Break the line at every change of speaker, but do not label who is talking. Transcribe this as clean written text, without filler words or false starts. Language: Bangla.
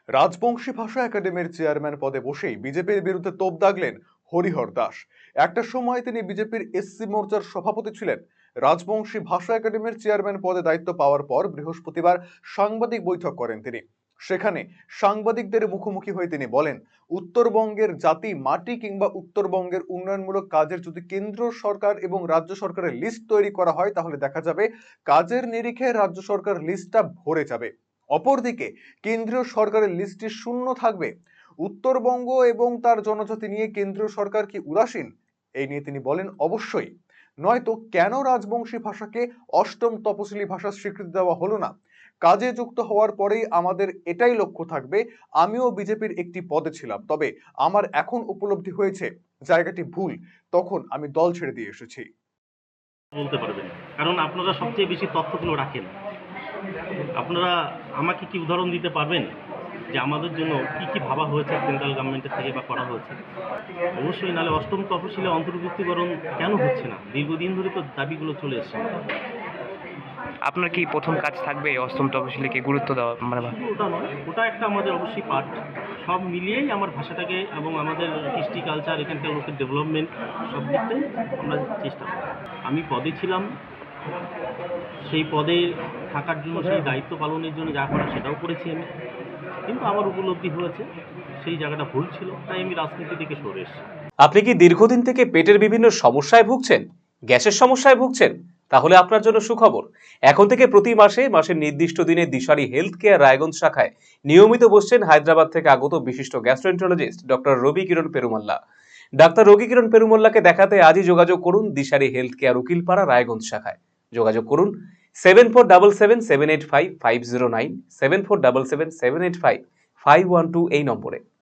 রাজবংশী ভাষা একাডেমির চেয়ারম্যান পদে বসেই বিজেপির বিরুদ্ধে তোপ দাগলেন হরিহর দাস। একটা সময় তিনি বিজেপির এসসি মোর্চার সভাপতি ছিলেন। রাজবংশী ভাষা একাডেমির চেয়ারম্যান পদে দায়িত্ব পাওয়ার পর বৃহস্পতিবার সাংবাদিক বৈঠক করেন তিনি। সেখানে সাংবাদিকদের মুখোমুখি হয়ে তিনি বলেন, উত্তরবঙ্গের জাতি মাটি কিংবা উত্তরবঙ্গের উন্নয়নমূলক কাজের যদি কেন্দ্র সরকার এবং রাজ্য সরকারের লিস্ট তৈরি করা হয় তাহলে দেখা যাবে কাজের নিরিখে রাজ্য সরকার লিস্টটা ভরে যাবে। অপরদিকে কেন্দ্রীয় সরকারের লিস্টটি শূন্য থাকবে। উত্তরবঙ্গ এবং তার জনজাতি নিয়ে কেন্দ্রীয় সরকার কি উদাসীন? এই নিয়ে তিনি বলেন, অবশ্যই। নয়তো কেন রাজবংশী ভাষাকে অষ্টম তপশিলি ভাষার স্বীকৃতি দেওয়া হলো না? কাজে যুক্ত হওয়ার পরেই আমাদের এটাই লক্ষ্য থাকবে। আমিও বিজেপির একটি পদে ছিলাম, তবে আমার এখন উপলব্ধি হয়েছে জায়গাটি ভুল। তখন আমি দল ছেড়ে দিয়ে এসেছি।
বলতে পারবেন, কারণ আপনারা সবচেয়ে বেশি তথ্যগুলো রাখেন। আপনারা আমাকে কি উদাহরণ দিতে পারবেন যে আমাদের জন্য কি কি ভাবা হয়েছে সেন্ট্রাল গভর্নমেন্টের থেকে বা করা হয়েছে? অবশ্যই, নাহলে অষ্টম তফসিলে অন্তর্ভুক্তিকরণ কেন হচ্ছে না? দীর্ঘদিন ধরে তো দাবিগুলো চলে এসছে।
আপনার কি প্রথম কাজ থাকবে অষ্টম তপশিলীকে গুরুত্ব দেওয়া, মানে
শুধু ওটা নয়, ওটা একটা আমাদের অবশ্যই পার্ট। সব মিলিয়েই আমার ভাষাটাকে এবং আমাদের কৃষ্টি কালচার, এখানকার লোকের ডেভেলপমেন্ট, সব দিকটাই আমরা চেষ্টা করি। আমি পদে ছিলাম, সেই পদে থাকার জন্য, সেই দায়িত্ব পালনের জন্য যা করা সেটাও করেছি আমি। কিন্তু আমার উপলব্ধি হয়েছে সেই জায়গাটা ভুল ছিল, তাই আমি রাজনীতি থেকে সরে এসেছি।
আপনি কি দীর্ঘদিন থেকে পেটের বিভিন্ন সমস্যায় ভুগছেন, গ্যাসের সমস্যায় ভুগছেন? তাহলে আপনার জন্য সুখবর। এখন থেকে প্রতি মাসের নির্দিষ্ট দিনে দিশারি হেলথ কেয়ার রায়গঞ্জ শাখায় নিয়মিত বসছেন হায়দ্রাবাদ থেকে আগত বিশিষ্ট গ্যাস্ট্রোএন্টারোলজিস্ট ডক্টর রবি কিরণ পেরুমাল্লা। ডাক্তার রবি কিরণ পেরুমাল্লাকে দেখাতে আজই যোগাযোগ করুন দিশারি হেলথ কেয়ার উকিলপাড়া রায়গঞ্জ শাখায়। যোগাযোগ করুন 7477785509, 7477785512 এই নম্বরে।